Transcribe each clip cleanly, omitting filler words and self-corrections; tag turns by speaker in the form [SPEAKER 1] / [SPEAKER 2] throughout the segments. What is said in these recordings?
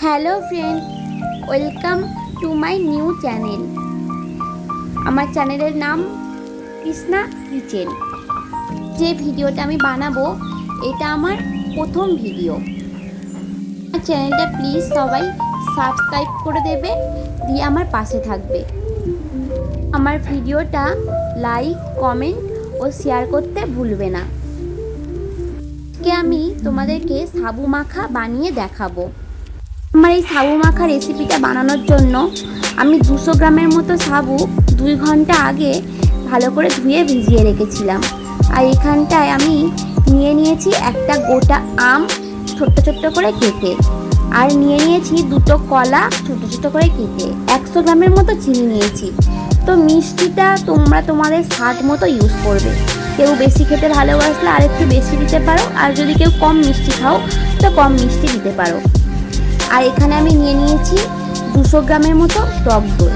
[SPEAKER 1] Hello friend, welcome to my new channel. আমার চ্যানেলের নাম কৃষ্ণা কিচেন। যে ভিডিওটা আমি বানাবো এটা আমার প্রথম ভিডিও। আমার চ্যানেলটা প্লিজ সবাই সাবস্ক্রাইব করে দেবে, দিয়ে আমার পাশে থাকবে। আমার ভিডিওটা লাইক, কমেন্ট ও শেয়ার করতে ভুলবে না। আজকে আমি তোমাদেরকে সাবু মাখা বানিয়ে দেখাবো। আমার এই সাবু মাখা রেসিপিটা বানানোর জন্য আমি 200 গ্রামের মতো সাবু 2 ঘন্টা আগে ভালো করে ধুয়ে ভিজিয়ে রেখেছিলাম। আর এখানটায় আমি নিয়েছি একটা গোটা আম ছোট্ট ছোট্ট করে কেটে, আর নিয়েছি 2টো কলা ছোট ছোট করে কেটে, 100 গ্রামের মতো চিনি নিয়েছি। তো মিষ্টিটা তোমরা তোমাদের স্বাদ মতো ইউজ করবে। কেউ বেশি খেতে ভালোবাসলে আর একটু বেশি দিতে পারো, আর যদি কেউ কম মিষ্টি খাও তো কম মিষ্টি দিতে পারো। আর এখানে আমি নিয়েছি 200 গ্রামের মতো টক দই।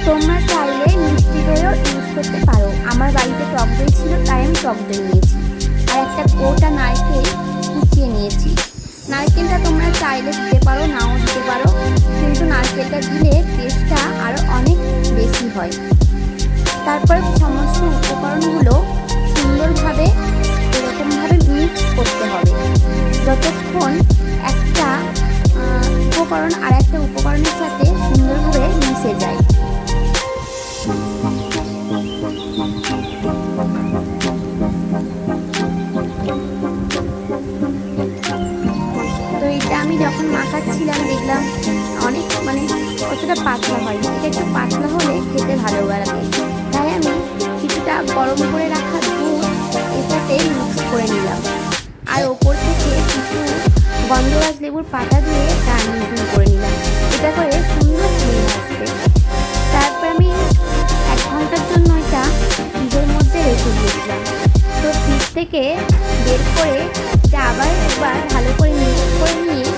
[SPEAKER 1] তোমরা চাইলে মিষ্টি দইও ইউজ করতে পারো। আমার বাড়িতে টক দই ছিল তাই আমি টক দই নিয়েছি। আর একটা গোটা নারকেল কুচিয়ে নিয়েছি। নারকেলটা তোমরা চাইলে দিতে পারো, নাও দিতে পারো, কিন্তু নারকেলটা দিলে টেস্টটা আরও অনেক বেশি হয়। তারপরে সমস্ত উপকরণগুলো সুন্দরভাবে এরকমভাবে মিক্স করতে হবে যতক্ষণ একটা উপকরণ আর একটা উপকরণের সাথে সুন্দরভাবে মিশে যায়। তো এটা আমি যখন মাখাচ্ছিলাম দেখলাম অনেক অতটা পাতলা হয়, এটা একটু পাতলা হলে খেতে ভালো লাগে। তাই আমি কিছুটা গরম করে রাখা দুধ এর সাথে মিক্স করে নিলাম, আর ওপর থেকে কিছু গন্ধরাজ লেবুর পাতা দিয়ে গার্নিশিং করে নিলাম। এটা করে সুন্দর স্মেল আসবে। তারপর আমি 1 ঘন্টার জন্য এটা ফ্রিজের মধ্যে রেখে দিয়েছিলাম। তো ফ্রিজ থেকে বের করে এটা আবার একবার ভালো করে মিক্স করে নিয়ে